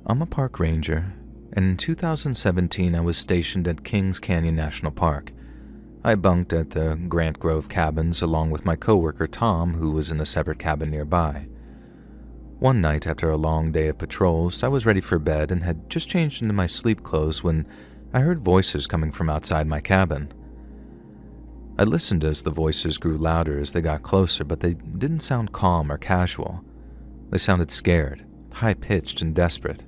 I'm a park ranger, and in 2017 I was stationed at Kings Canyon National Park. I bunked at the Grant Grove cabins along with my coworker Tom, who was in a separate cabin nearby. One night after a long day of patrols, I was ready for bed and had just changed into my sleep clothes when I heard voices coming from outside my cabin. I listened as the voices grew louder as they got closer, but they didn't sound calm or casual. They sounded scared, high-pitched, and desperate.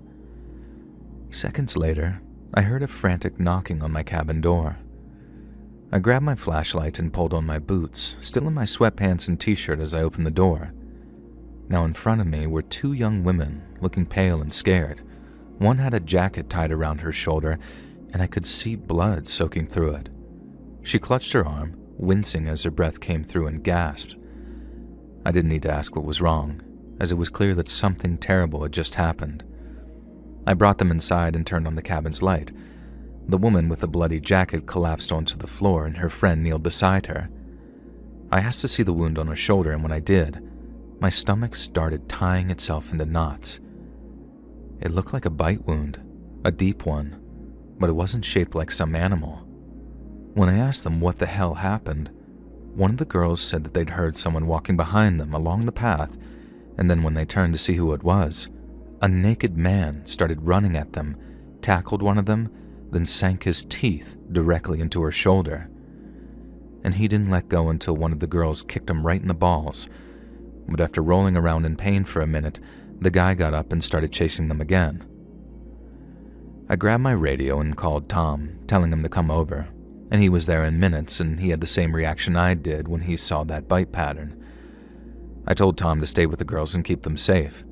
Seconds later, I heard a frantic knocking on my cabin door. I grabbed my flashlight and pulled on my boots, still in my sweatpants and t-shirt as I opened the door. Now in front of me were two young women, looking pale and scared. One had a jacket tied around her shoulder, and I could see blood soaking through it. She clutched her arm, wincing as her breath came through, and gasped. I didn't need to ask what was wrong, as it was clear that something terrible had just happened. I brought them inside and turned on the cabin's light. The woman with the bloody jacket collapsed onto the floor, and her friend kneeled beside her. I asked to see the wound on her shoulder, and when I did, my stomach started tying itself into knots. It looked like a bite wound, a deep one, but it wasn't shaped like some animal. When I asked them what the hell happened, one of the girls said that they'd heard someone walking behind them along the path, and then when they turned to see who it was, a naked man started running at them, tackled one of them, then sank his teeth directly into her shoulder. And he didn't let go until one of the girls kicked him right in the balls. But after rolling around in pain for a minute, the guy got up and started chasing them again. I grabbed my radio and called Tom, telling him to come over, and he was there in minutes, and he had the same reaction I did when he saw that bite pattern. I told Tom to stay with the girls and keep them safe.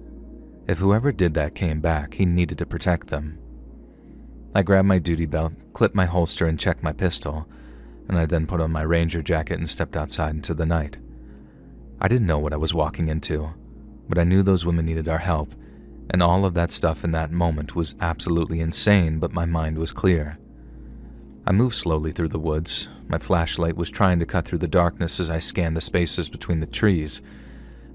If whoever did that came back, he needed to protect them. I grabbed my duty belt, clipped my holster, and checked my pistol, and I then put on my ranger jacket and stepped outside into the night. I didn't know what I was walking into, but I knew those women needed our help, and all of that stuff in that moment was absolutely insane, but my mind was clear. I moved slowly through the woods. My flashlight was trying to cut through the darkness as I scanned the spaces between the trees.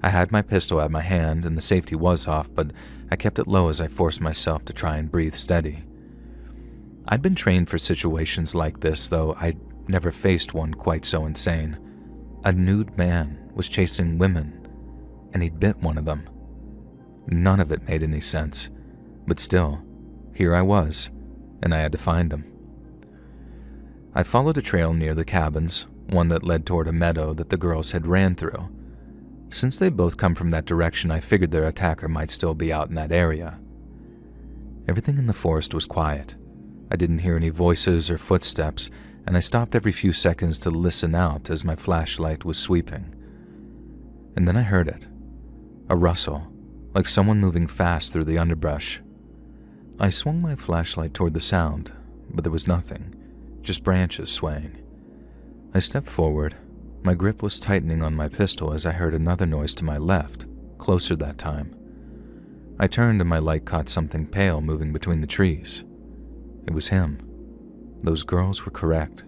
I had my pistol at my hand, and the safety was off, but I kept it low as I forced myself to try and breathe steady. I'd been trained for situations like this, though I'd never faced one quite so insane. A nude man was chasing women, and he'd bit one of them. None of it made any sense, but still, here I was, and I had to find him. I followed a trail near the cabins, one that led toward a meadow that the girls had ran through. Since they both come from that direction, I figured their attacker might still be out in that area. Everything in the forest was quiet. I didn't hear any voices or footsteps, and I stopped every few seconds to listen out as my flashlight was sweeping. And then I heard it. A rustle, like someone moving fast through the underbrush. I swung my flashlight toward the sound, but there was nothing, just branches swaying. I stepped forward. My grip was tightening on my pistol as I heard another noise to my left, closer that time. I turned and my light caught something pale moving between the trees. It was him. Those girls were correct.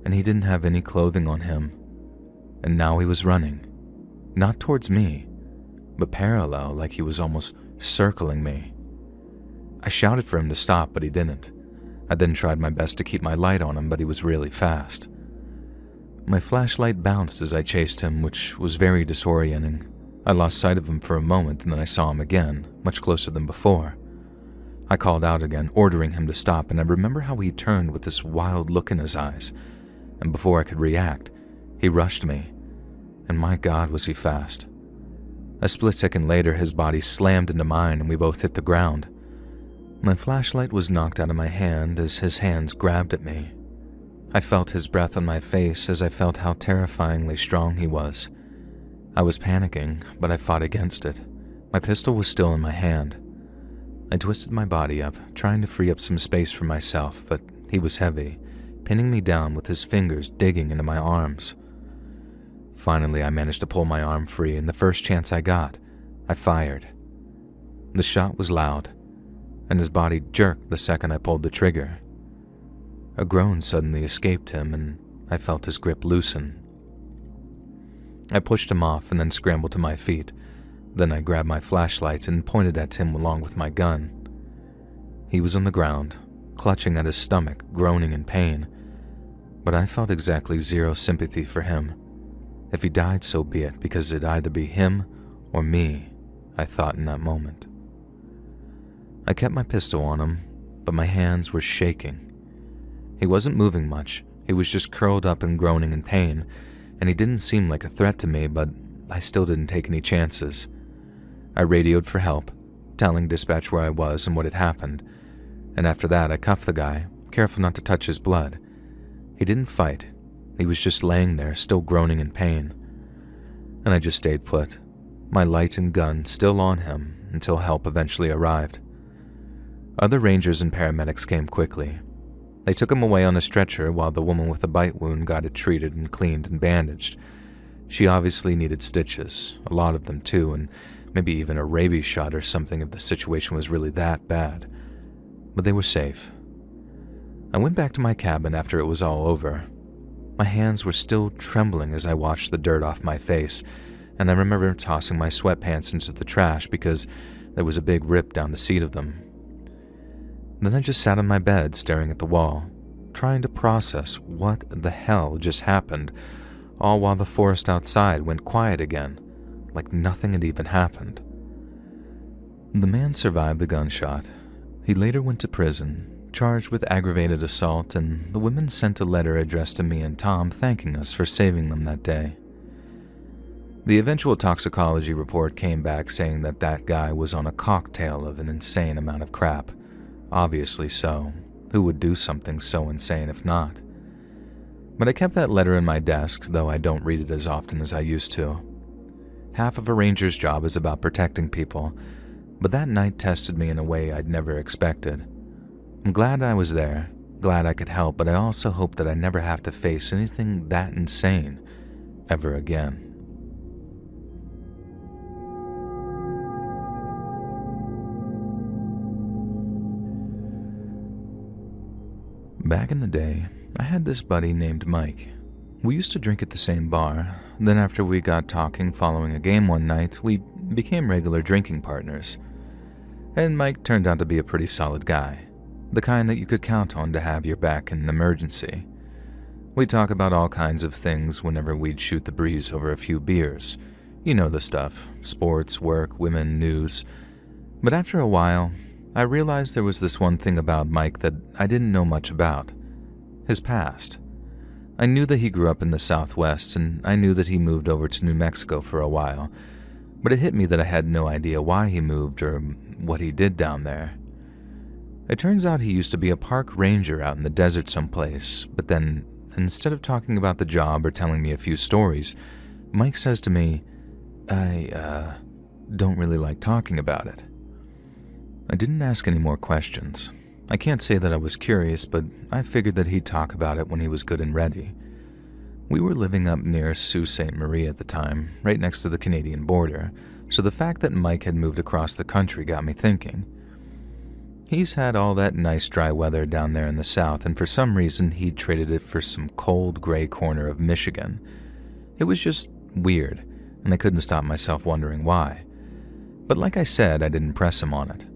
And he didn't have any clothing on him. And now he was running. Not towards me, but parallel, like he was almost circling me. I shouted for him to stop, but he didn't. I then tried my best to keep my light on him, but he was really fast. My flashlight bounced as I chased him, which was very disorienting. I lost sight of him for a moment, and then I saw him again, much closer than before. I called out again, ordering him to stop, and I remember how he turned with this wild look in his eyes, and before I could react, he rushed me, and my God, was he fast. A split second later, his body slammed into mine, and we both hit the ground. My flashlight was knocked out of my hand as his hands grabbed at me. I felt his breath on my face as I felt how terrifyingly strong he was. I was panicking, but I fought against it. My pistol was still in my hand. I twisted my body up, trying to free up some space for myself, but he was heavy, pinning me down with his fingers digging into my arms. Finally, I managed to pull my arm free, and the first chance I got, I fired. The shot was loud, and his body jerked the second I pulled the trigger. A groan suddenly escaped him, and I felt his grip loosen. I pushed him off and then scrambled to my feet. Then I grabbed my flashlight and pointed at him along with my gun. He was on the ground, clutching at his stomach, groaning in pain, but I felt exactly zero sympathy for him. If he died, so be it, because it'd either be him or me, I thought in that moment. I kept my pistol on him, but my hands were shaking. He wasn't moving much. He was just curled up and groaning in pain, and he didn't seem like a threat to me, but I still didn't take any chances. I radioed for help, telling dispatch where I was and what had happened, and after that I cuffed the guy, careful not to touch his blood. He didn't fight. He was just laying there, still groaning in pain. And I just stayed put, my light and gun still on him until help eventually arrived. Other rangers and paramedics came quickly. They took him away on a stretcher while the woman with the bite wound got it treated and cleaned and bandaged. She obviously needed stitches, a lot of them too, and maybe even a rabies shot or something if the situation was really that bad. But they were safe. I went back to my cabin after it was all over. My hands were still trembling as I washed the dirt off my face, and I remember tossing my sweatpants into the trash because there was a big rip down the seat of them. Then I just sat on my bed staring at the wall, trying to process what the hell just happened, all while the forest outside went quiet again, like nothing had even happened. The man survived the gunshot. He later went to prison, charged with aggravated assault, and the women sent a letter addressed to me and Tom thanking us for saving them that day. The eventual toxicology report came back saying that that guy was on a cocktail of an insane amount of crap. Obviously so. Who would do something so insane if not? But I kept that letter in my desk, though I don't read it as often as I used to. Half of a ranger's job is about protecting people, but that night tested me in a way I'd never expected. I'm glad I was there, glad I could help, but I also hope that I never have to face anything that insane ever again. Back in the day, I had this buddy named Mike. We used to drink at the same bar. Then after we got talking following a game one night, we became regular drinking partners. And Mike turned out to be a pretty solid guy, the kind that you could count on to have your back in an emergency. We'd talk about all kinds of things whenever we'd shoot the breeze over a few beers. You know the stuff, sports, work, women, news. But after a while, I realized there was this one thing about Mike that I didn't know much about. His past. I knew that he grew up in the Southwest, and I knew that he moved over to New Mexico for a while, but it hit me that I had no idea why he moved or what he did down there. It turns out he used to be a park ranger out in the desert someplace, but then, instead of talking about the job or telling me a few stories, Mike says to me, I don't really like talking about it. I didn't ask any more questions. I can't say that I was curious, but I figured that he'd talk about it when he was good and ready. We were living up near Sault Ste. Marie at the time, right next to the Canadian border, so the fact that Mike had moved across the country got me thinking. He's had all that nice dry weather down there in the south, and for some reason he'd traded it for some cold gray corner of Michigan. It was just weird, and I couldn't stop myself wondering why. But like I said, I didn't press him on it.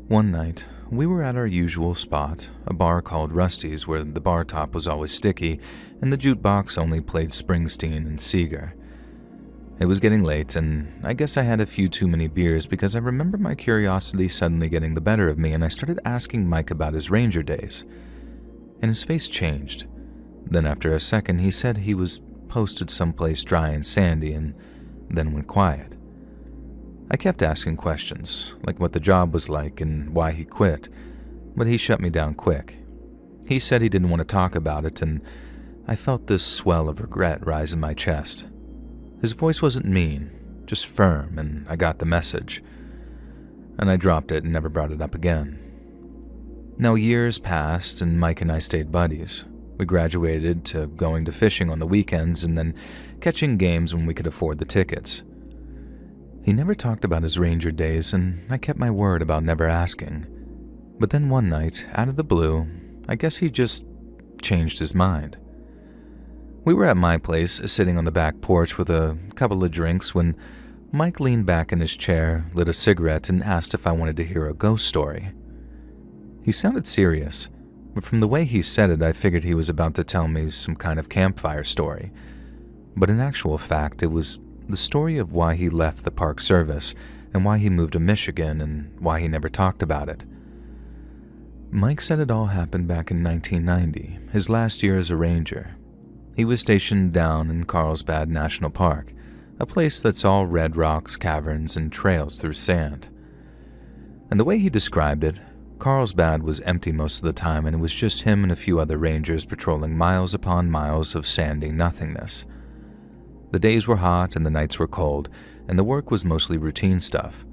One night, we were at our usual spot, a bar called Rusty's, where the bar top was always sticky and the jukebox only played Springsteen and Seeger. It was getting late, and I guess I had a few too many beers because I remember my curiosity suddenly getting the better of me, and I started asking Mike about his ranger days. And his face changed. Then after a second, he said he was posted someplace dry and sandy, and then went quiet. I kept asking questions, like what the job was like and why he quit, but he shut me down quick. He said he didn't want to talk about it, and I felt this swell of regret rise in my chest. His voice wasn't mean, just firm, and I got the message. And I dropped it and never brought it up again. Now years passed, and Mike and I stayed buddies. We graduated to going to fishing on the weekends and then catching games when we could afford the tickets. He never talked about his ranger days, and I kept my word about never asking. But then one night, out of the blue, I guess he just changed his mind. We were at my place, sitting on the back porch with a couple of drinks, when Mike leaned back in his chair, lit a cigarette, and asked if I wanted to hear a ghost story. He sounded serious, but from the way he said it, I figured he was about to tell me some kind of campfire story. But in actual fact, it was the story of why he left the Park Service and why he moved to Michigan and why he never talked about it. Mike said it all happened back in 1990, his last year as a ranger. He was stationed down in Carlsbad National Park, a place that's all red rocks, caverns, and trails through sand. And the way he described it, Carlsbad was empty most of the time, and it was just him and a few other rangers patrolling miles upon miles of sandy nothingness. The days were hot and the nights were cold, and the work was mostly routine stuff.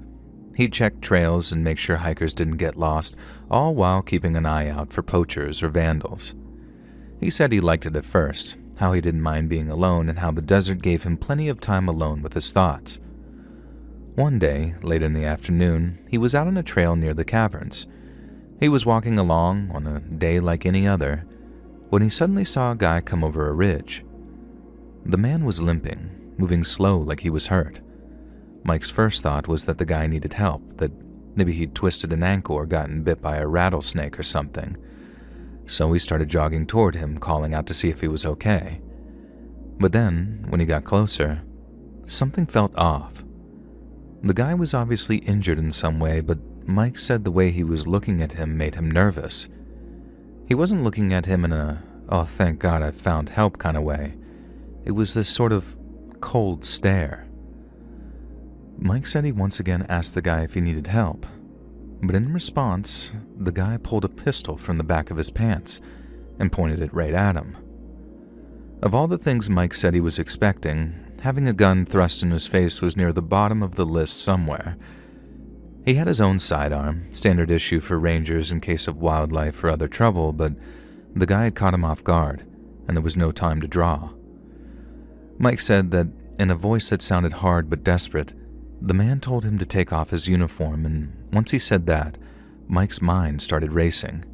He'd check trails and make sure hikers didn't get lost, all while keeping an eye out for poachers or vandals. He said he liked it at first, how he didn't mind being alone and how the desert gave him plenty of time alone with his thoughts. One day, late in the afternoon, he was out on a trail near the caverns. He was walking along on a day like any other when he suddenly saw a guy come over a ridge. The man was limping, moving slow like he was hurt. Mike's first thought was that the guy needed help, that maybe he'd twisted an ankle or gotten bit by a rattlesnake or something. So he started jogging toward him, calling out to see if he was okay. But then, when he got closer, something felt off. The guy was obviously injured in some way, but Mike said the way he was looking at him made him nervous. He wasn't looking at him in a, "oh, thank God I've found help" kind of way. It was this sort of cold stare. Mike said he once again asked the guy if he needed help, but in response, the guy pulled a pistol from the back of his pants and pointed it right at him. Of all the things Mike said he was expecting, having a gun thrust in his face was near the bottom of the list somewhere. He had his own sidearm, standard issue for rangers in case of wildlife or other trouble, but the guy had caught him off guard, and there was no time to draw. Mike said that, in a voice that sounded hard but desperate, the man told him to take off his uniform, and once he said that, Mike's mind started racing.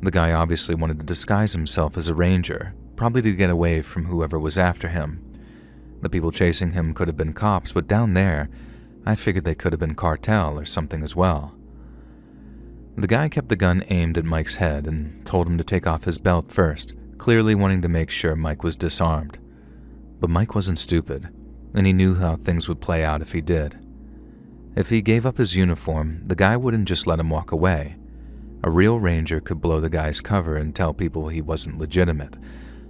The guy obviously wanted to disguise himself as a ranger, probably to get away from whoever was after him. The people chasing him could have been cops, but down there, I figured they could have been cartel or something as well. The guy kept the gun aimed at Mike's head and told him to take off his belt first, clearly wanting to make sure Mike was disarmed. But Mike wasn't stupid, and he knew how things would play out if he did. If he gave up his uniform, the guy wouldn't just let him walk away. A real ranger could blow the guy's cover and tell people he wasn't legitimate,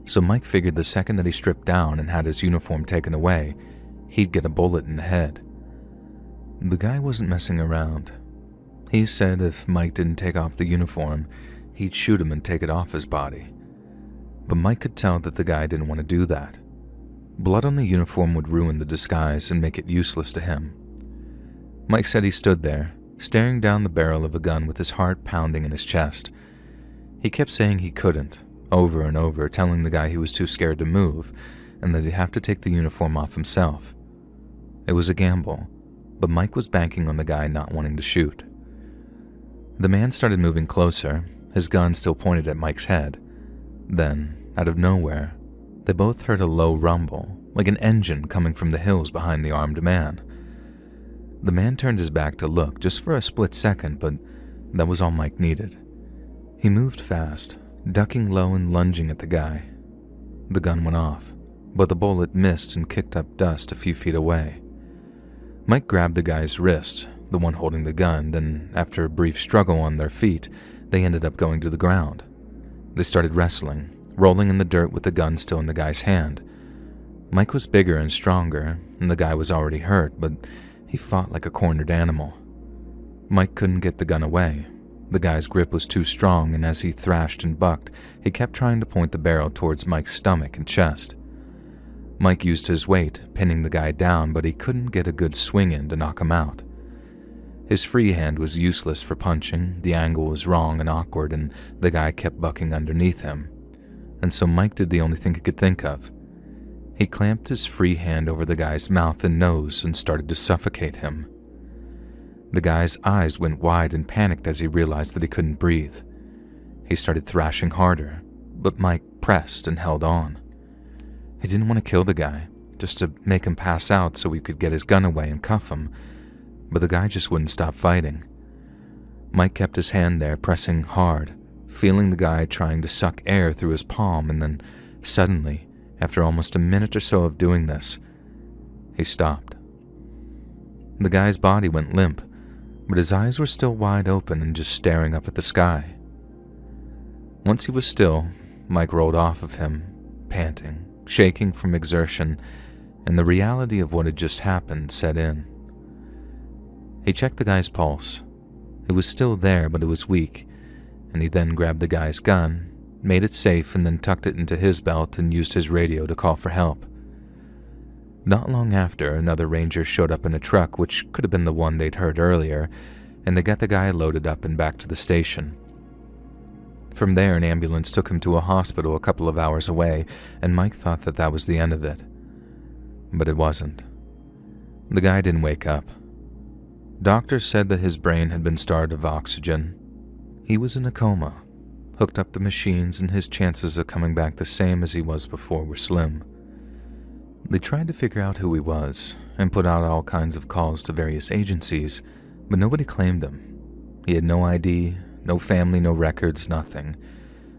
so Mike figured the second that he stripped down and had his uniform taken away, he'd get a bullet in the head. The guy wasn't messing around. He said if Mike didn't take off the uniform, he'd shoot him and take it off his body. But Mike could tell that the guy didn't want to do that. Blood on the uniform would ruin the disguise and make it useless to him. Mike said he stood there, staring down the barrel of a gun with his heart pounding in his chest. He kept saying he couldn't, over and over, telling the guy he was too scared to move and that he'd have to take the uniform off himself. It was a gamble, but Mike was banking on the guy not wanting to shoot. The man started moving closer, his gun still pointed at Mike's head. Then, out of nowhere, they both heard a low rumble, like an engine coming from the hills behind the armed man. The man turned his back to look just for a split second, but that was all Mike needed. He moved fast, ducking low and lunging at the guy. The gun went off, but the bullet missed and kicked up dust a few feet away. Mike grabbed the guy's wrist, the one holding the gun, then after a brief struggle on their feet, they ended up going to the ground. They started wrestling, rolling in the dirt with the gun still in the guy's hand. Mike was bigger and stronger, and the guy was already hurt, but he fought like a cornered animal. Mike couldn't get the gun away. The guy's grip was too strong, and as he thrashed and bucked, he kept trying to point the barrel towards Mike's stomach and chest. Mike used his weight, pinning the guy down, but he couldn't get a good swing in to knock him out. His free hand was useless for punching, the angle was wrong and awkward, and the guy kept bucking underneath him. And so Mike did the only thing he could think of. He clamped his free hand over the guy's mouth and nose and started to suffocate him. The guy's eyes went wide and panicked as he realized that he couldn't breathe. He started thrashing harder, but Mike pressed and held on. He didn't want to kill the guy, just to make him pass out so we could get his gun away and cuff him, but the guy just wouldn't stop fighting. Mike kept his hand there, pressing hard, feeling the guy trying to suck air through his palm, and then suddenly, after almost a minute or so of doing this, he stopped. The guy's body went limp, but his eyes were still wide open and just staring up at the sky. Once he was still, Mike rolled off of him, panting, shaking from exertion, and the reality of what had just happened set in. He checked the guy's pulse. It was still there, but it was weak, and he then grabbed the guy's gun, made it safe, and then tucked it into his belt and used his radio to call for help. Not long after, another ranger showed up in a truck, which could have been the one they'd heard earlier, and they got the guy loaded up and back to the station. From there, an ambulance took him to a hospital a couple of hours away, and Mike thought that that was the end of it. But it wasn't. The guy didn't wake up. Doctors said that his brain had been starved of oxygen. He was in a coma, hooked up to machines, and his chances of coming back the same as he was before were slim. They tried to figure out who he was, and put out all kinds of calls to various agencies, but nobody claimed him. He had no ID, no family, no records, nothing.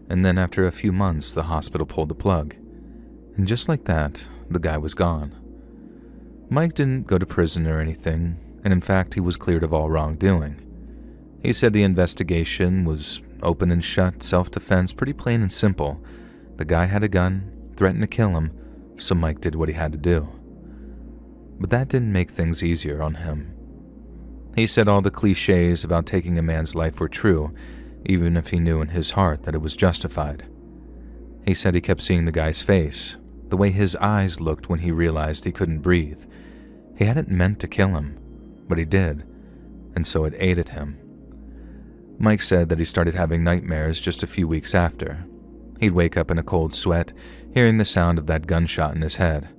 And then after a few months, the hospital pulled the plug. And just like that, the guy was gone. Mike didn't go to prison or anything, and in fact, he was cleared of all wrongdoing. He said the investigation was open and shut, self-defense, pretty plain and simple. The guy had a gun, threatened to kill him, so Mike did what he had to do. But that didn't make things easier on him. He said all the cliches about taking a man's life were true, even if he knew in his heart that it was justified. He said he kept seeing the guy's face, the way his eyes looked when he realized he couldn't breathe. He hadn't meant to kill him, but he did, and so it ate at him. Mike said that he started having nightmares just a few weeks after. He'd wake up in a cold sweat, hearing the sound of that gunshot in his head.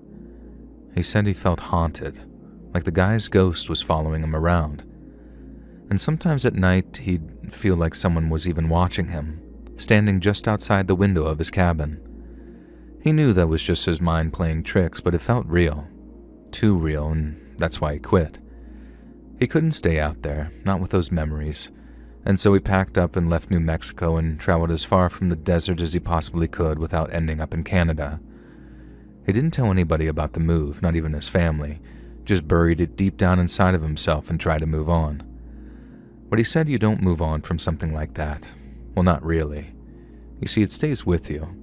He said he felt haunted, like the guy's ghost was following him around. And sometimes at night, he'd feel like someone was even watching him, standing just outside the window of his cabin. He knew that was just his mind playing tricks, but it felt real. Too real, and that's why he quit. He couldn't stay out there, not with those memories, and so he packed up and left New Mexico and traveled as far from the desert as he possibly could without ending up in Canada. He didn't tell anybody about the move, not even his family, just buried it deep down inside of himself and tried to move on. But he said you don't move on from something like that. Well, not really. You see, it stays with you,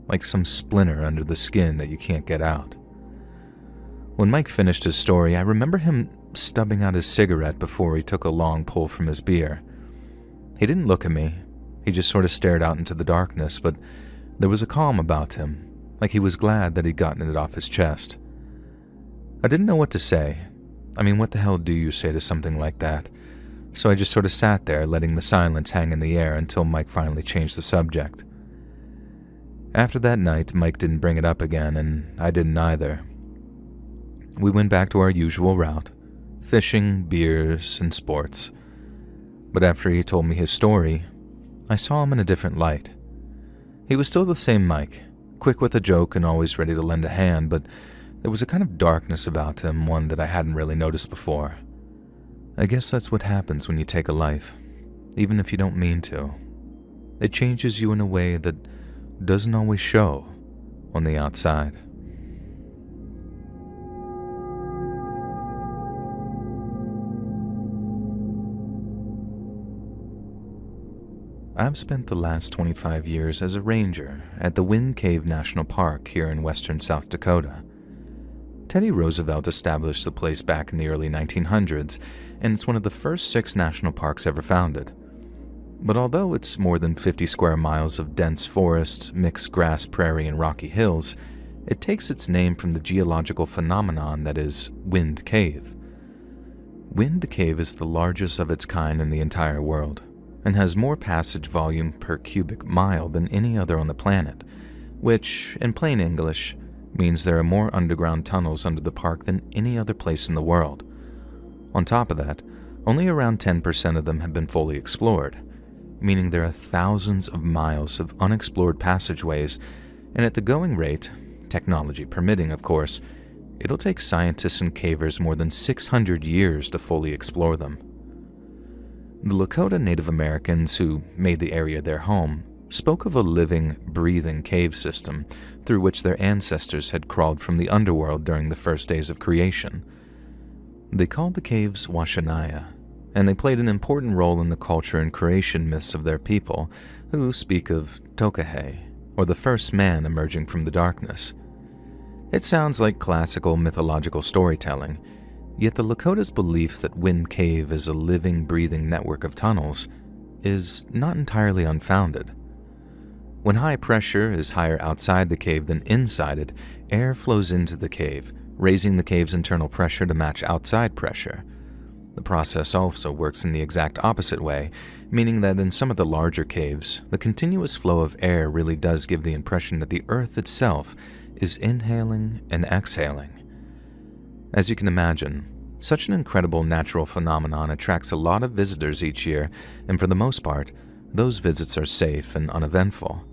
like some splinter under the skin that you can't get out. When Mike finished his story, I remember him stubbing out his cigarette before he took a long pull from his beer. He didn't look at me. He just sort of stared out into the darkness, but there was a calm about him, like he was glad that he'd gotten it off his chest. I didn't know what to say. I mean, what the hell do you say to something like that? So I just sort of sat there, letting the silence hang in the air until Mike finally changed the subject. After that night, Mike didn't bring it up again, and I didn't either. We went back to our usual route, fishing, beers, and sports. But after he told me his story, I saw him in a different light. He was still the same Mike, quick with a joke and always ready to lend a hand, but there was a kind of darkness about him, one that I hadn't really noticed before. I guess that's what happens when you take a life, even if you don't mean to. It changes you in a way that doesn't always show on the outside. I've spent the last 25 years as a ranger at the Wind Cave National Park here in western South Dakota. Teddy Roosevelt established the place back in the early 1900s, and it's one of the first 6 national parks ever founded. But although it's more than 50 square miles of dense forest, mixed grass, prairie, and rocky hills, it takes its name from the geological phenomenon that is Wind Cave. Wind Cave is the largest of its kind in the entire world, and has more passage volume per cubic mile than any other on the planet, which, in plain English, means there are more underground tunnels under the park than any other place in the world. On top of that, only around 10% of them have been fully explored, meaning there are thousands of miles of unexplored passageways, and at the going rate, technology permitting of course, it'll take scientists and cavers more than 600 years to fully explore them. The Lakota Native Americans who made the area their home spoke of a living, breathing cave system through which their ancestors had crawled from the underworld during the first days of creation. They called the caves Washanaya, and they played an important role in the culture and creation myths of their people, who speak of Tokahei, or the first man emerging from the darkness. It sounds like classical mythological storytelling, yet the Lakota's belief that Wind Cave is a living, breathing network of tunnels is not entirely unfounded. When high pressure is higher outside the cave than inside it, air flows into the cave, raising the cave's internal pressure to match outside pressure. The process also works in the exact opposite way, meaning that in some of the larger caves, the continuous flow of air really does give the impression that the Earth itself is inhaling and exhaling. As you can imagine, such an incredible natural phenomenon attracts a lot of visitors each year, and for the most part, those visits are safe and uneventful.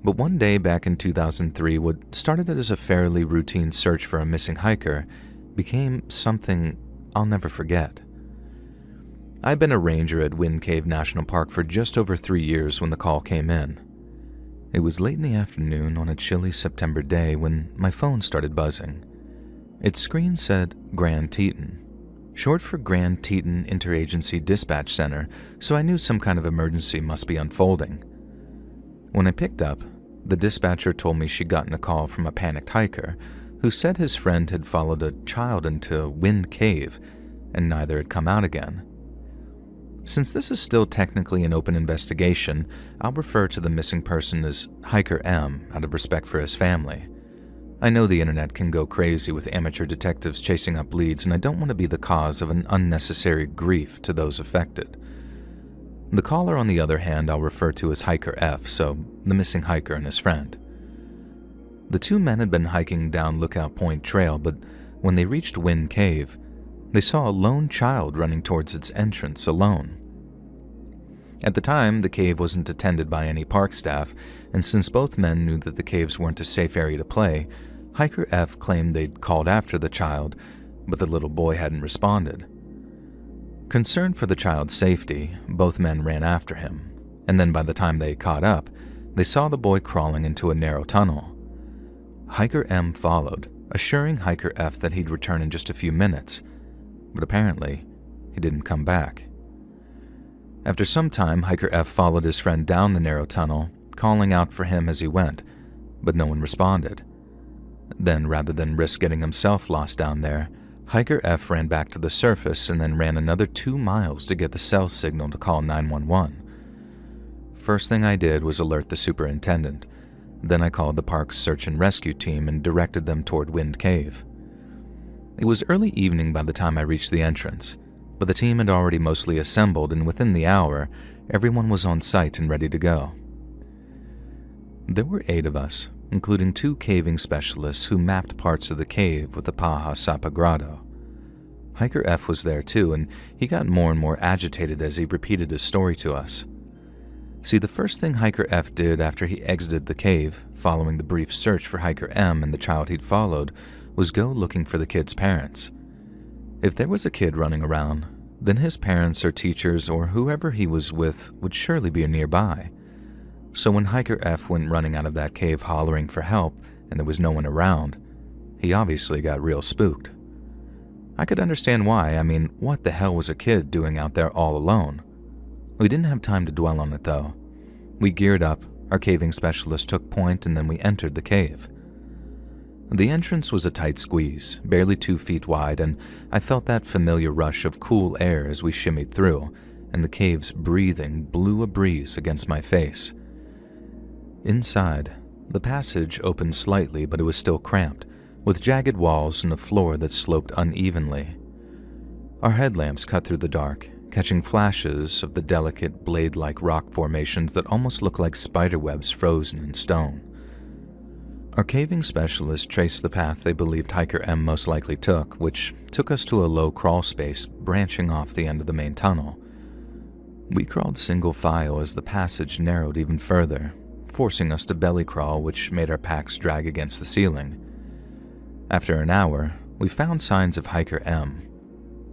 But one day back in 2003, what started as a fairly routine search for a missing hiker became something I'll never forget. I've been a ranger at Wind Cave National Park for just over 3 years when the call came in. It was late in the afternoon on a chilly September day when my phone started buzzing. Its screen said Grand Teton, short for Grand Teton Interagency Dispatch Center, so I knew some kind of emergency must be unfolding. When I picked up, the dispatcher told me she'd gotten a call from a panicked hiker who said his friend had followed a child into Wind Cave and neither had come out again. Since this is still technically an open investigation, I'll refer to the missing person as Hiker M out of respect for his family. I know the internet can go crazy with amateur detectives chasing up leads, and I don't want to be the cause of an unnecessary grief to those affected. The caller, on the other hand, I'll refer to as Hiker F, so the missing hiker and his friend. The two men had been hiking down Lookout Point Trail, but when they reached Wind Cave, they saw a lone child running towards its entrance alone. At the time, the cave wasn't attended by any park staff, and since both men knew that the caves weren't a safe area to play, Hiker F claimed they'd called after the child, but the little boy hadn't responded. Concerned for the child's safety, both men ran after him, and then by the time they caught up, they saw the boy crawling into a narrow tunnel. Hiker M followed, assuring Hiker F that he'd return in just a few minutes, but apparently, he didn't come back. After some time, Hiker F followed his friend down the narrow tunnel, calling out for him as he went, but no one responded. Then, rather than risk getting himself lost down there, Hiker F ran back to the surface and then ran another 2 miles to get the cell signal to call 911. First thing I did was alert the superintendent. Then I called the park's search and rescue team and directed them toward Wind Cave. It was early evening by the time I reached the entrance, but the team had already mostly assembled, and within the hour, everyone was on site and ready to go. There were 8 of us, including 2 caving specialists who mapped parts of the cave with the Paja Sapa Grotto. Hiker F was there too, and he got more and more agitated as he repeated his story to us. See, the first thing Hiker F did after he exited the cave, following the brief search for Hiker M and the child he'd followed, was go looking for the kid's parents. If there was a kid running around, then his parents or teachers or whoever he was with would surely be nearby. So when Hiker F went running out of that cave hollering for help and there was no one around, he obviously got real spooked. I could understand why. I mean, what the hell was a kid doing out there all alone? We didn't have time to dwell on it though. We geared up, our caving specialist took point, and then we entered the cave. The entrance was a tight squeeze, barely 2 feet wide, and I felt that familiar rush of cool air as we shimmied through, and the cave's breathing blew a breeze against my face. Inside, the passage opened slightly, but it was still cramped, with jagged walls and a floor that sloped unevenly. Our headlamps cut through the dark, catching flashes of the delicate blade-like rock formations that almost look like spiderwebs frozen in stone. Our caving specialists traced the path they believed Hiker M most likely took, which took us to a low crawl space branching off the end of the main tunnel. We crawled single file as the passage narrowed even further, forcing us to belly crawl, which made our packs drag against the ceiling. After an hour, we found signs of Hiker M.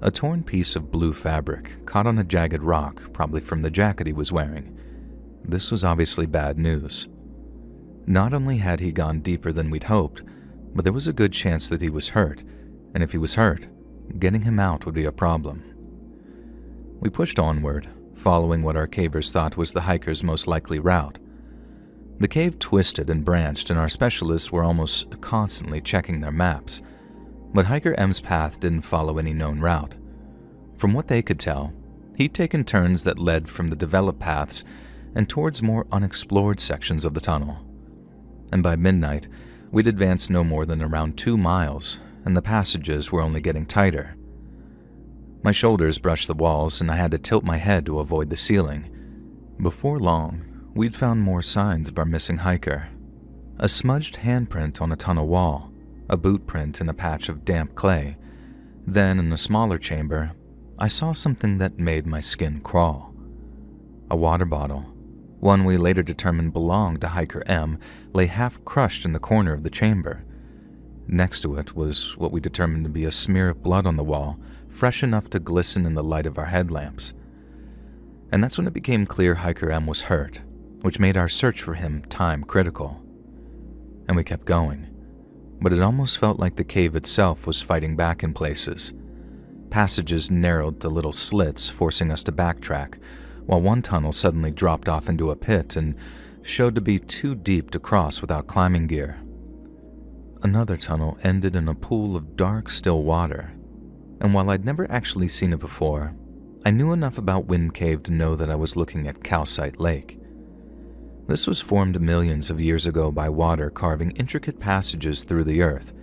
A torn piece of blue fabric caught on a jagged rock, probably from the jacket he was wearing. This was obviously bad news. Not only had he gone deeper than we'd hoped, but there was a good chance that he was hurt, and if he was hurt, getting him out would be a problem. We pushed onward, following what our cavers thought was the hiker's most likely route. The cave twisted and branched, and our specialists were almost constantly checking their maps, but Hiker M's path didn't follow any known route. From what they could tell, he'd taken turns that led from the developed paths and towards more unexplored sections of the tunnel. And by midnight, we'd advanced no more than around 2 miles, and the passages were only getting tighter. My shoulders brushed the walls, and I had to tilt my head to avoid the ceiling. Before long, we'd found more signs of our missing hiker. A smudged handprint on a tunnel wall, a boot print in a patch of damp clay. Then, in a smaller chamber, I saw something that made my skin crawl. A water bottle, one we later determined belonged to Hiker M, lay half crushed in the corner of the chamber. Next to it was what we determined to be a smear of blood on the wall, fresh enough to glisten in the light of our headlamps. And that's when it became clear Hiker M was hurt, which made our search for him time critical. And we kept going, but it almost felt like the cave itself was fighting back in places. Passages narrowed to little slits, forcing us to backtrack, while one tunnel suddenly dropped off into a pit and showed to be too deep to cross without climbing gear. Another tunnel ended in a pool of dark, still water, and while I'd never actually seen it before, I knew enough about Wind Cave to know that I was looking at Calcite Lake. This was formed millions of years ago by water carving intricate passages through the earth.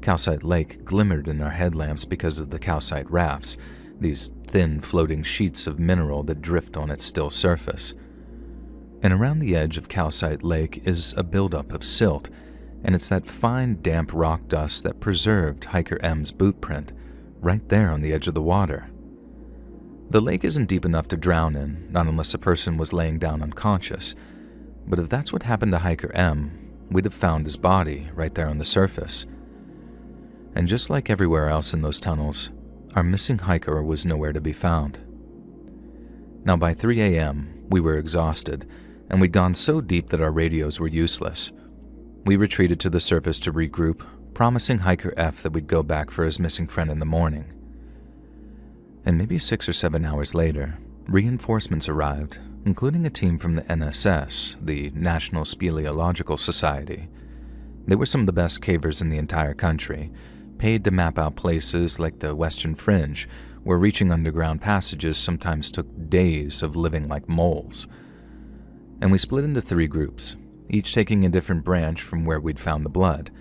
Calcite Lake glimmered in our headlamps because of the calcite rafts, these thin floating sheets of mineral that drift on its still surface. And around the edge of Calcite Lake is a buildup of silt, and it's that fine damp rock dust that preserved Hiker M's boot print, right there on the edge of the water. The lake isn't deep enough to drown in, not unless a person was laying down unconscious, but if that's what happened to Hiker M, we'd have found his body right there on the surface. And just like everywhere else in those tunnels, our missing hiker was nowhere to be found. Now by 3 a.m., we were exhausted, and we'd gone so deep that our radios were useless. We retreated to the surface to regroup, promising Hiker F that we'd go back for his missing friend in the morning. And maybe 6 or 7 hours later, reinforcements arrived, including a team from the NSS, the National Speleological Society. They were some of the best cavers in the entire country, paid to map out places like the Western Fringe, where reaching underground passages sometimes took days of living like moles. And we split into 3 groups, each taking a different branch from where we'd found the blood.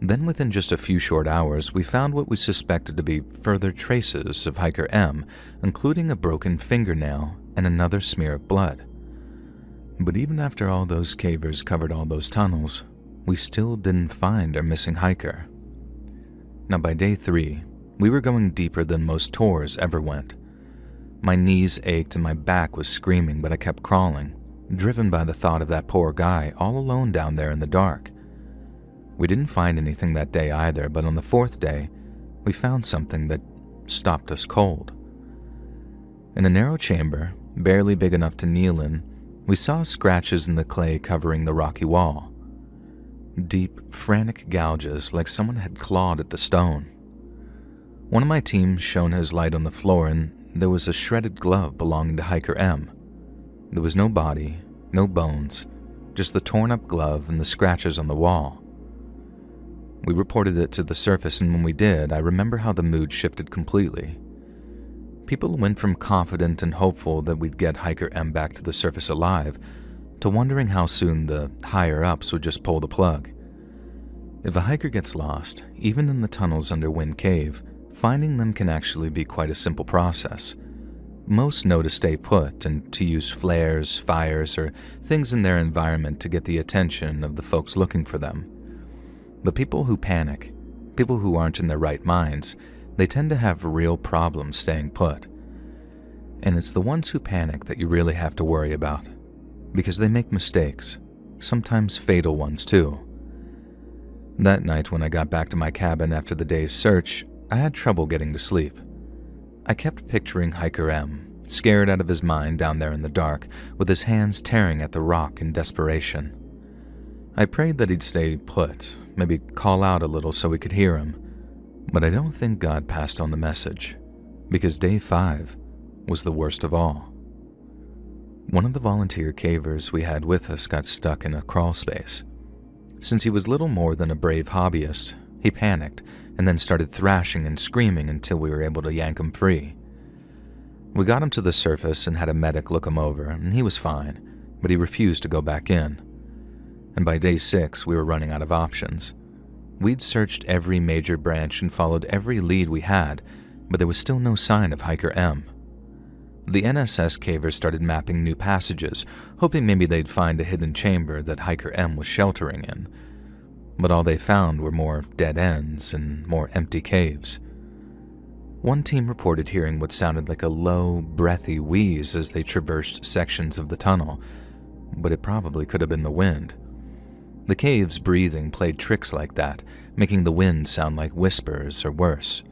Then within just a few short hours, we found what we suspected to be further traces of Hiker M, including a broken fingernail and another smear of blood. But even after all those cavers covered all those tunnels, we still didn't find our missing hiker. Now by day 3, we were going deeper than most tours ever went. My knees ached and my back was screaming, but I kept crawling, driven by the thought of that poor guy all alone down there in the dark. We didn't find anything that day either, but on the 4th day, we found something that stopped us cold. In a narrow chamber, barely big enough to kneel in, we saw scratches in the clay covering the rocky wall. Deep, frantic gouges like someone had clawed at the stone. One of my team shone his light on the floor, and there was a shredded glove belonging to Hiker M. There was no body, no bones, just the torn-up glove and the scratches on the wall. We reported it to the surface, and when we did, I remember how the mood shifted completely. People went from confident and hopeful that we'd get Hiker M back to the surface alive, to wondering how soon the higher-ups would just pull the plug. If a hiker gets lost, even in the tunnels under Wind Cave, finding them can actually be quite a simple process. Most know to stay put and to use flares, fires, or things in their environment to get the attention of the folks looking for them. But people who panic, people who aren't in their right minds, they tend to have real problems staying put. And it's the ones who panic that you really have to worry about, because they make mistakes, sometimes fatal ones too. That night when I got back to my cabin after the day's search, I had trouble getting to sleep. I kept picturing Hiker M, scared out of his mind down there in the dark, with his hands tearing at the rock in desperation. I prayed that he'd stay put, maybe call out a little so we could hear him, but I don't think God passed on the message, because day 5 was the worst of all. One of the volunteer cavers we had with us got stuck in a crawl space. Since he was little more than a brave hobbyist, he panicked and then started thrashing and screaming until we were able to yank him free. We got him to the surface and had a medic look him over, and he was fine, but he refused to go back in. And by day 6, we were running out of options. We'd searched every major branch and followed every lead we had, but there was still no sign of Hiker M. The NSS cavers started mapping new passages, hoping maybe they'd find a hidden chamber that Hiker M was sheltering in. But all they found were more dead ends and more empty caves. One team reported hearing what sounded like a low, breathy wheeze as they traversed sections of the tunnel, but it probably could have been the wind. The cave's breathing played tricks like that, making the wind sound like whispers or worse.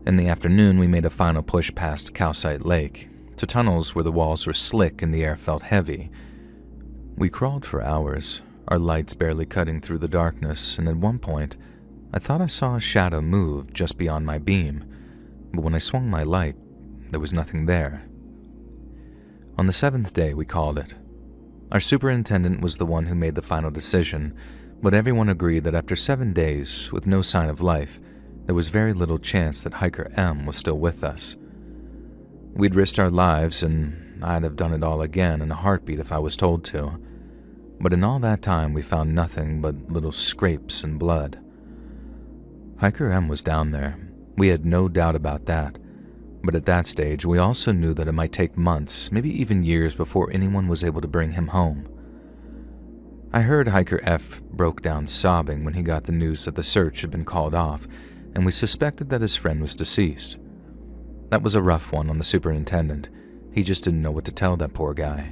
In the afternoon, we made a final push past Calcite Lake, to tunnels where the walls were slick and the air felt heavy. We crawled for hours, our lights barely cutting through the darkness, and at one point, I thought I saw a shadow move just beyond my beam, but when I swung my light, there was nothing there. On the 7th day, we called it. Our superintendent was the one who made the final decision, but everyone agreed that after 7 days, with no sign of life, there was very little chance that Hiker M was still with us. We'd risked our lives, and I'd have done it all again in a heartbeat if I was told to. But in all that time, we found nothing but little scrapes and blood. Hiker M was down there. We had no doubt about that. But at that stage, we also knew that it might take months, maybe even years, before anyone was able to bring him home. I heard Hiker F broke down sobbing when he got the news that the search had been called off, and we suspected that his friend was deceased. That was a rough one on the superintendent. He just didn't know what to tell that poor guy.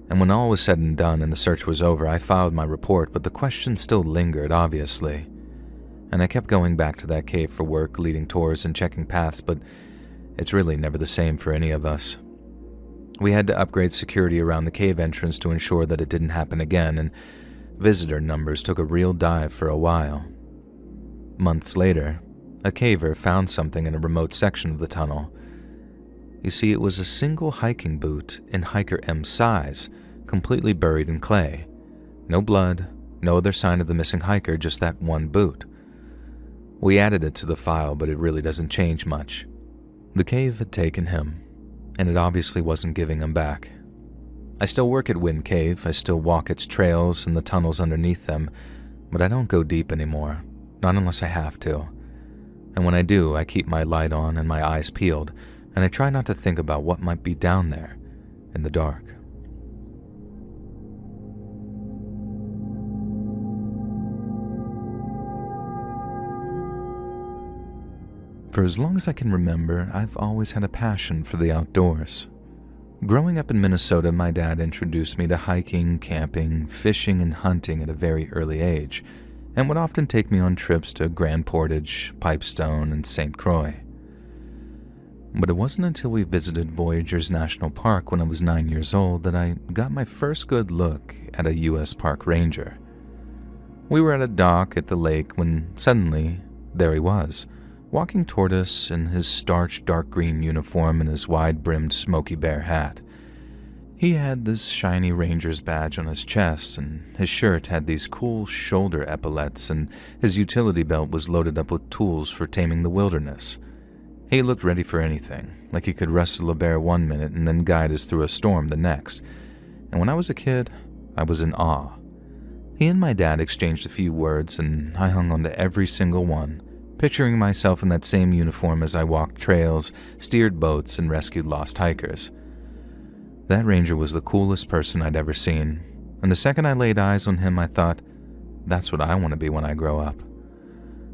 And when all was said and done and the search was over, I filed my report, but the question still lingered, obviously. And I kept going back to that cave for work, leading tours and checking paths, but it's really never the same for any of us. We had to upgrade security around the cave entrance to ensure that it didn't happen again, and visitor numbers took a real dive for a while. Months later, a caver found something in a remote section of the tunnel. You see, it was a single hiking boot in Hiker M's size, completely buried in clay. No blood, no other sign of the missing hiker, just that one boot. We added it to the file, but it really doesn't change much. The cave had taken him, and it obviously wasn't giving him back. I still work at Wind Cave, I still walk its trails and the tunnels underneath them, but I don't go deep anymore, not unless I have to. And when I do, I keep my light on and my eyes peeled, and I try not to think about what might be down there in the dark. For as long as I can remember, I've always had a passion for the outdoors. Growing up in Minnesota, my dad introduced me to hiking, camping, fishing, and hunting at a very early age, and would often take me on trips to Grand Portage, Pipestone, and St. Croix. But it wasn't until we visited Voyageurs National Park when I was 9 years old that I got my first good look at a U.S. park ranger. We were at a dock at the lake when suddenly, there he was, walking toward us in his starched dark green uniform and his wide-brimmed Smokey Bear hat. He had this shiny ranger's badge on his chest, and his shirt had these cool shoulder epaulets, and his utility belt was loaded up with tools for taming the wilderness. He looked ready for anything, like he could wrestle a bear one minute and then guide us through a storm the next. And when I was a kid, I was in awe. He and my dad exchanged a few words, and I hung on to every single one, picturing myself in that same uniform as I walked trails, steered boats, and rescued lost hikers. That ranger was the coolest person I'd ever seen, and the second I laid eyes on him, I thought, that's what I want to be when I grow up.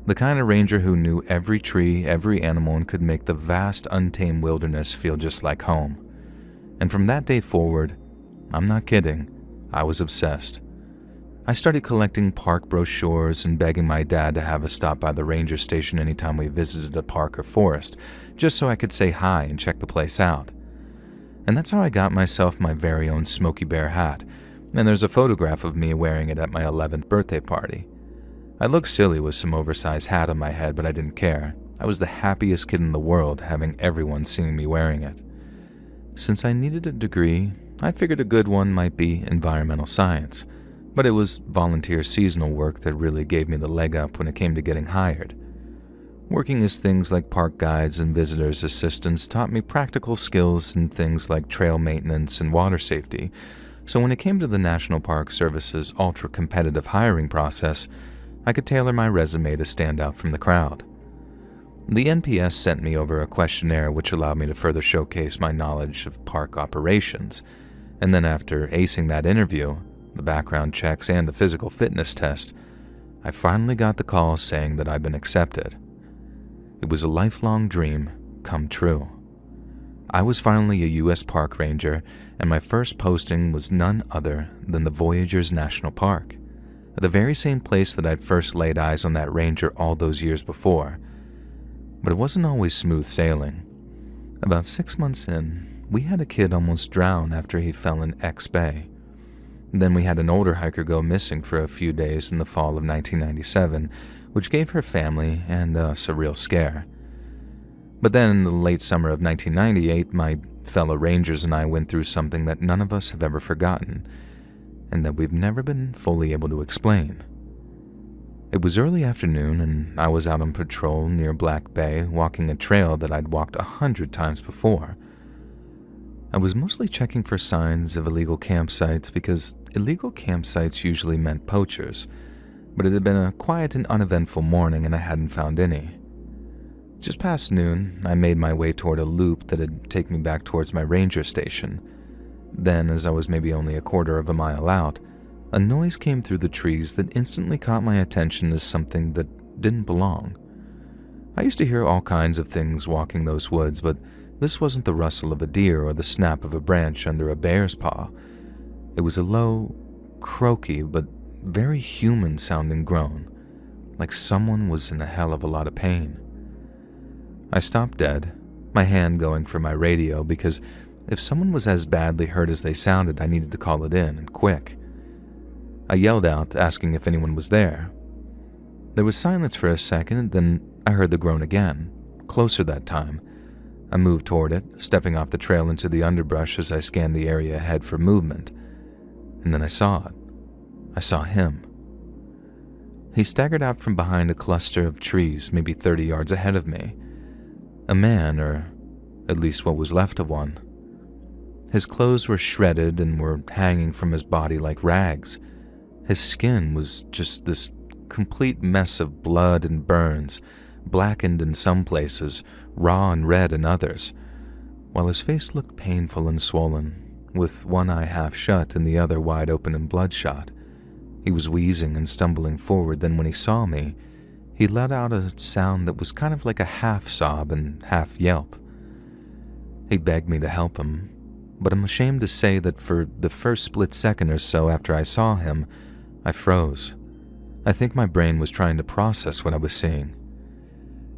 The kind of ranger who knew every tree, every animal, and could make the vast, untamed wilderness feel just like home. And from that day forward, I'm not kidding, I was obsessed. I started collecting park brochures and begging my dad to have us stop by the ranger station anytime we visited a park or forest, just so I could say hi and check the place out. And that's how I got myself my very own Smokey Bear hat, and there's a photograph of me wearing it at my 11th birthday party. I looked silly with some oversized hat on my head, but I didn't care. I was the happiest kid in the world, having everyone seeing me wearing it. Since I needed a degree, I figured a good one might be environmental science, but it was volunteer seasonal work that really gave me the leg up when it came to getting hired. Working as things like park guides and visitors' assistants taught me practical skills in things like trail maintenance and water safety, so when it came to the National Park Service's ultra-competitive hiring process, I could tailor my resume to stand out from the crowd. The NPS sent me over a questionnaire which allowed me to further showcase my knowledge of park operations, and then after acing that interview, the background checks and the physical fitness test, I finally got the call saying that I'd been accepted. It was a lifelong dream come true. I was finally a U.S. park ranger, and my first posting was none other than the Voyageurs National Park, the very same place that I'd first laid eyes on that ranger all those years before. But it wasn't always smooth sailing. About 6 months in, we had a kid almost drown after he fell in X Bay. Then we had an older hiker go missing for a few days in the fall of 1997, which gave her family and us a real scare. But then in the late summer of 1998, my fellow rangers and I went through something that none of us have ever forgotten, and that we've never been fully able to explain. It was early afternoon, and I was out on patrol near Black Bay, walking a trail that I'd walked 100 times before. I was mostly checking for signs of illegal campsites because illegal campsites usually meant poachers, but it had been a quiet and uneventful morning and I hadn't found any. Just past noon, I made my way toward a loop that'd take me back towards my ranger station. Then, as I was maybe only a quarter of a mile out, a noise came through the trees that instantly caught my attention as something that didn't belong. I used to hear all kinds of things walking those woods, but this wasn't the rustle of a deer or the snap of a branch under a bear's paw. It was a low, croaky, but very human-sounding groan, like someone was in a hell of a lot of pain. I stopped dead, my hand going for my radio, because if someone was as badly hurt as they sounded, I needed to call it in, and quick. I yelled out, asking if anyone was there. There was silence for a second, then I heard the groan again, closer that time. I moved toward it, stepping off the trail into the underbrush as I scanned the area ahead for movement. And then I saw it. I saw him. He staggered out from behind a cluster of trees, maybe 30 yards ahead of me. A man, or at least what was left of one. His clothes were shredded and were hanging from his body like rags. His skin was just this complete mess of blood and burns, blackened in some places, raw and red in others, while his face looked painful and swollen, with one eye half shut and the other wide open and bloodshot. He was wheezing and stumbling forward, then when he saw me, he let out a sound that was kind of like a half sob and half yelp. He begged me to help him, but I'm ashamed to say that for the first split second or so after I saw him, I froze. I think my brain was trying to process what I was seeing.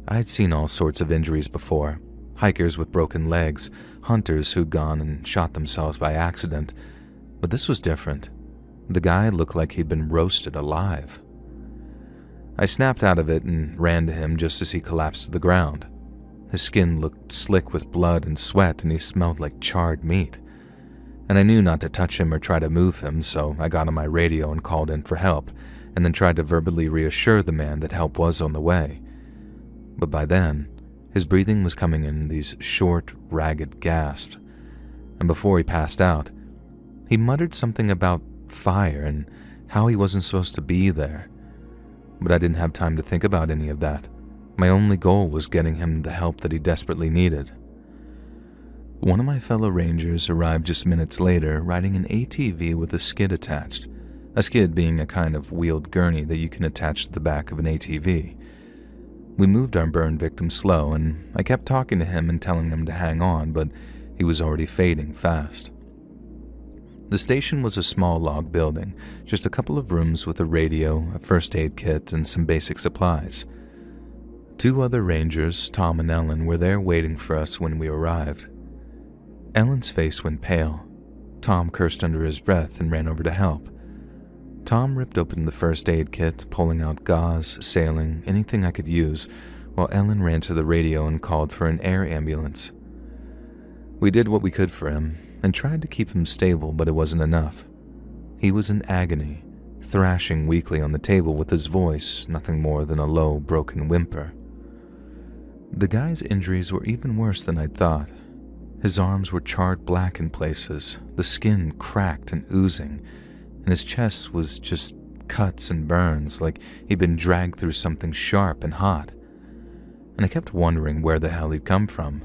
I had seen all sorts of injuries before, hikers with broken legs, hunters who'd gone and shot themselves by accident, but this was different. The guy looked like he'd been roasted alive. I snapped out of it and ran to him just as he collapsed to the ground. His skin looked slick with blood and sweat, and he smelled like charred meat. And I knew not to touch him or try to move him, so I got on my radio and called in for help, and then tried to verbally reassure the man that help was on the way. But by then, his breathing was coming in these short, ragged gasps, and before he passed out, he muttered something about fire and how he wasn't supposed to be there. But I didn't have time to think about any of that. My only goal was getting him the help that he desperately needed. One of my fellow rangers arrived just minutes later, riding an ATV with a skid attached, a skid being a kind of wheeled gurney that you can attach to the back of an ATV. We moved our burn victim slow, and I kept talking to him and telling him to hang on, but he was already fading fast. The station was a small log building, just a couple of rooms with a radio, a first aid kit, and some basic supplies. 2 other rangers, Tom and Ellen, were there waiting for us when we arrived. Ellen's face went pale. Tom cursed under his breath and ran over to help. Tom ripped open the first aid kit, pulling out gauze, saline, anything I could use, while Ellen ran to the radio and called for an air ambulance. We did what we could for him and tried to keep him stable, but it wasn't enough. He was in agony, thrashing weakly on the table with his voice nothing more than a low, broken whimper. The guy's injuries were even worse than I'd thought. His arms were charred black in places, the skin cracked and oozing, and his chest was just cuts and burns like he'd been dragged through something sharp and hot. And I kept wondering where the hell he'd come from.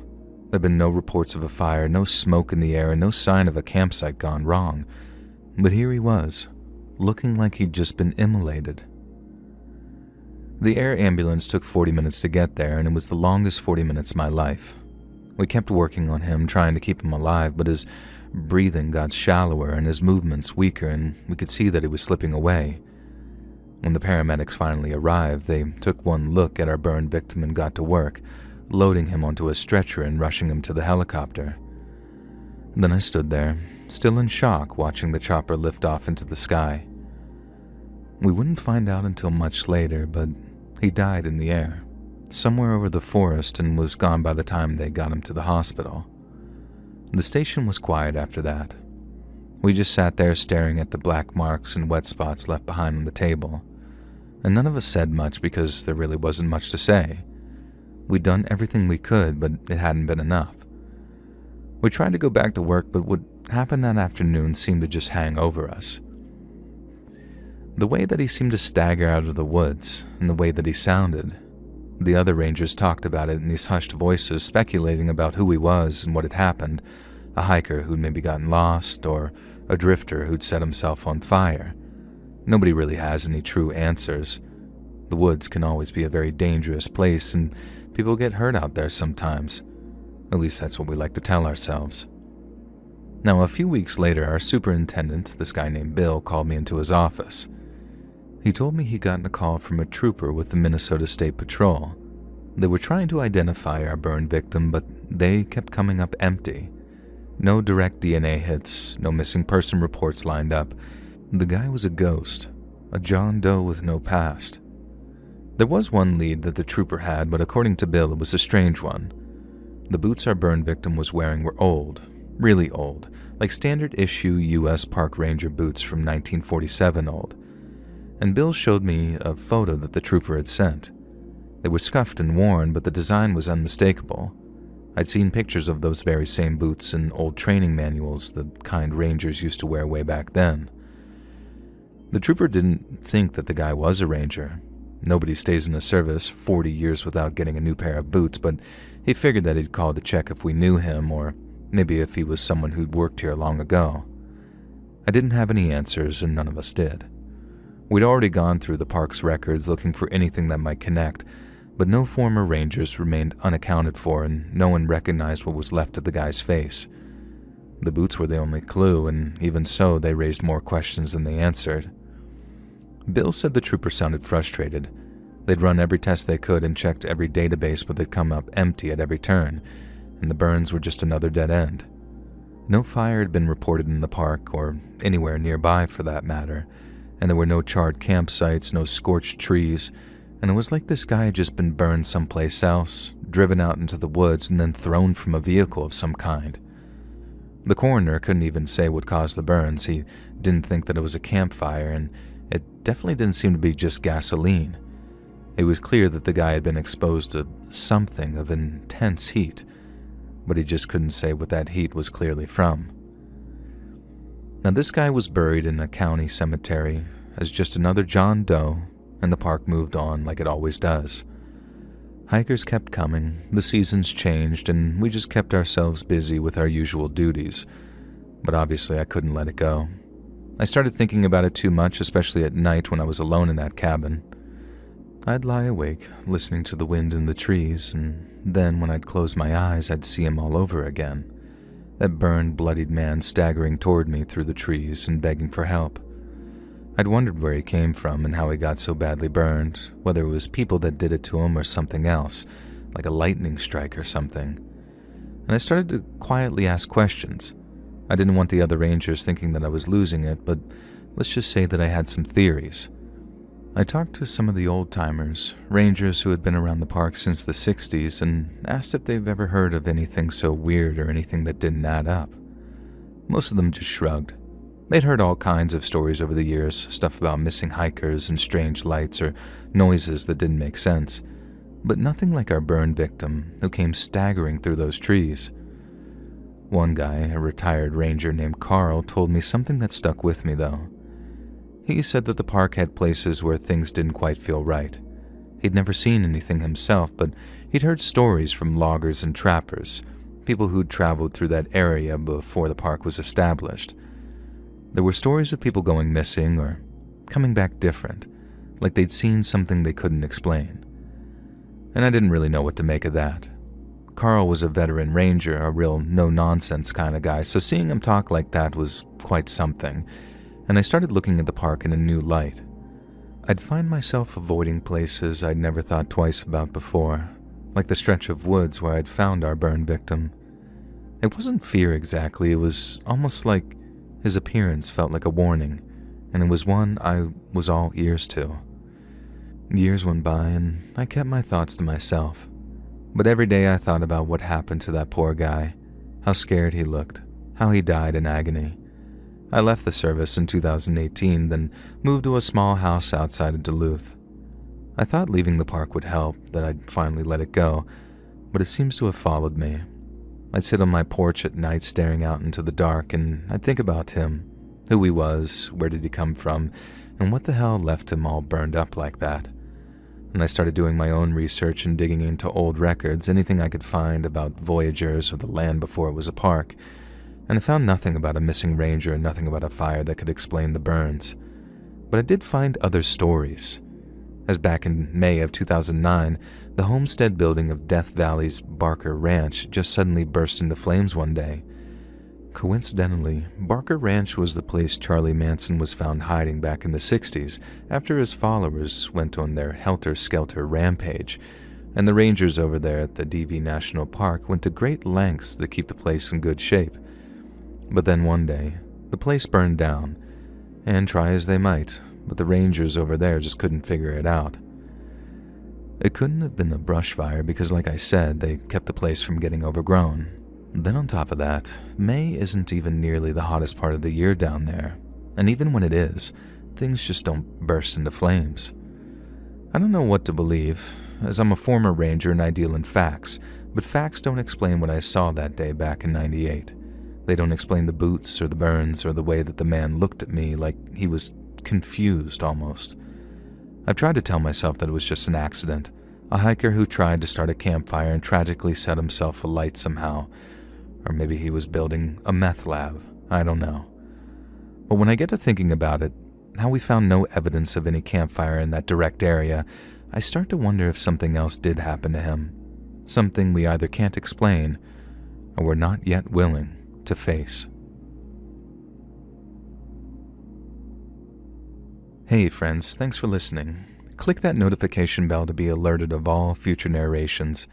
There'd been no reports of a fire, no smoke in the air, and no sign of a campsite gone wrong. But here he was, looking like he'd just been immolated. The air ambulance took 40 minutes to get there, and it was the longest 40 minutes of my life. We kept working on him, trying to keep him alive, but his breathing got shallower and his movements weaker, and we could see that he was slipping away. When the paramedics finally arrived, they took one look at our burned victim and got to work, loading him onto a stretcher and rushing him to the helicopter. Then I stood there, still in shock, watching the chopper lift off into the sky. We wouldn't find out until much later, but he died in the air, somewhere over the forest, and was gone by the time they got him to the hospital. The station was quiet after that. We just sat there staring at the black marks and wet spots left behind on the table, and none of us said much because there really wasn't much to say. We'd done everything we could, but it hadn't been enough. We tried to go back to work, but what happened that afternoon seemed to just hang over us. The way that he seemed to stagger out of the woods, and the way that he sounded. The other rangers talked about it in these hushed voices, speculating about who he was and what had happened. A hiker who'd maybe gotten lost, or a drifter who'd set himself on fire. Nobody really has any true answers. The woods can always be a very dangerous place, and people get hurt out there sometimes. At least that's what we like to tell ourselves. Now, a few weeks later, our superintendent, this guy named Bill, called me into his office. He told me he'd gotten a call from a trooper with the Minnesota State Patrol. They were trying to identify our burned victim, but they kept coming up empty. No direct DNA hits, no missing person reports lined up. The guy was a ghost, a John Doe with no past. There was one lead that the trooper had, but according to Bill, it was a strange one. The boots our burned victim was wearing were old, really old, like standard issue U.S. Park Ranger boots from 1947 old. And Bill showed me a photo that the trooper had sent. They were scuffed and worn, but the design was unmistakable. I'd seen pictures of those very same boots in old training manuals, the kind Rangers used to wear way back then. The trooper didn't think that the guy was a Ranger. Nobody stays in the service 40 years without getting a new pair of boots, but he figured that he'd call to check if we knew him, or maybe if he was someone who'd worked here long ago. I didn't have any answers, and none of us did. We'd already gone through the park's records looking for anything that might connect, but no former Rangers remained unaccounted for, and no one recognized what was left of the guy's face. The boots were the only clue, and even so, they raised more questions than they answered. Bill said the trooper sounded frustrated. They'd run every test they could and checked every database, but they'd come up empty at every turn, and the burns were just another dead end. No fire had been reported in the park, or anywhere nearby for that matter, and there were no charred campsites, no scorched trees, and it was like this guy had just been burned someplace else, driven out into the woods, and then thrown from a vehicle of some kind. The coroner couldn't even say what caused the burns. He didn't think that it was a campfire, and it definitely didn't seem to be just gasoline. It was clear that the guy had been exposed to something of intense heat, but he just couldn't say what that heat was clearly from. Now, this guy was buried in a county cemetery as just another John Doe, and the park moved on like it always does. Hikers kept coming, the seasons changed, and we just kept ourselves busy with our usual duties. But obviously I couldn't let it go. I started thinking about it too much, especially at night when I was alone in that cabin. I'd lie awake, listening to the wind in the trees, and then when I'd close my eyes, I'd see him all over again. that burned, bloodied man staggering toward me through the trees and begging for help. I'd wondered where he came from and how he got so badly burned, whether it was people that did it to him or something else, like a lightning strike or something. And I started to quietly ask questions. I didn't want the other rangers thinking that I was losing it, but let's just say that I had some theories. I talked to some of the old-timers, rangers who had been around the park since the 60s, and asked if they've ever heard of anything so weird or anything that didn't add up. Most of them just shrugged. They'd heard all kinds of stories over the years, stuff about missing hikers and strange lights or noises that didn't make sense, but nothing like our burn victim who came staggering through those trees. One guy, a retired ranger named Carl, told me something that stuck with me though. He said that the park had places where things didn't quite feel right. He'd never seen anything himself, but he'd heard stories from loggers and trappers, people who'd traveled through that area before the park was established. There were stories of people going missing or coming back different, like they'd seen something they couldn't explain. And I didn't really know what to make of that. Carl was a veteran ranger, a real no-nonsense kind of guy, so seeing him talk like that was quite something, and I started looking at the park in a new light. I'd find myself avoiding places I'd never thought twice about before, like the stretch of woods where I'd found our burn victim. It wasn't fear exactly, it was almost like his appearance felt like a warning, and it was one I was all ears to. Years went by, and I kept my thoughts to myself. But every day I thought about what happened to that poor guy, how scared he looked, how he died in agony. I left the service in 2018, then moved to a small house outside of Duluth. I thought leaving the park would help, that I'd finally let it go, but it seems to have followed me. I'd sit on my porch at night staring out into the dark, and I'd think about him, who he was, where did he come from, and what the hell left him all burned up like that. And I started doing my own research and digging into old records, anything I could find about voyagers or the land before it was a park, and I found nothing about a missing ranger and nothing about a fire that could explain the burns. But I did find other stories. As back in May of 2009, the homestead building of Death Valley's Barker Ranch just suddenly burst into flames one day. Coincidentally, Barker Ranch was the place Charlie Manson was found hiding back in the 60s after his followers went on their helter-skelter rampage, and the rangers over there at the DV National Park went to great lengths to keep the place in good shape. But then one day, the place burned down, and try as they might, but the rangers over there just couldn't figure it out. It couldn't have been a brush fire because, like I said, they kept the place from getting overgrown. Then on top of that, May isn't even nearly the hottest part of the year down there, and even when it is, things just don't burst into flames. I don't know what to believe, as I'm a former ranger and I deal in facts, but facts don't explain what I saw that day back in '98. They don't explain the boots or the burns or the way that the man looked at me like he was confused almost. I've tried to tell myself that it was just an accident, a hiker who tried to start a campfire and tragically set himself alight somehow, or maybe he was building a meth lab, I don't know. But when I get to thinking about it, how we found no evidence of any campfire in that direct area, I start to wonder if something else did happen to him, something we either can't explain or we're not yet willing to face. Hey friends, thanks for listening. Click that notification bell to be alerted of all future narrations.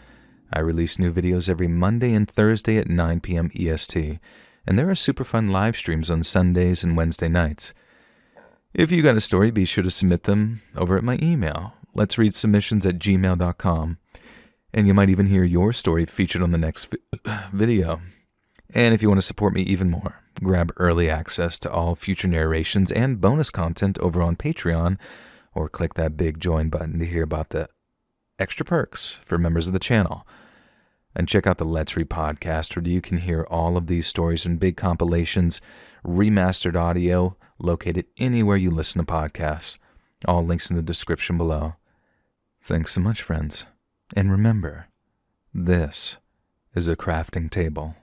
I release new videos every Monday and Thursday at 9 p.m. EST, and there are super fun live streams on Sundays and Wednesday nights. If you got a story, be sure to submit them over at my email, letsreadsubmissions@gmail.com, and you might even hear your story featured on the next video. And if you want to support me even more, grab early access to all future narrations and bonus content over on Patreon, or click that big join button to hear about the extra perks for members of the channel. And check out the Let's Read podcast, where you can hear all of these stories in big compilations, remastered audio, located anywhere you listen to podcasts. All links in the description below. Thanks so much, friends. And remember, this is a crafting table.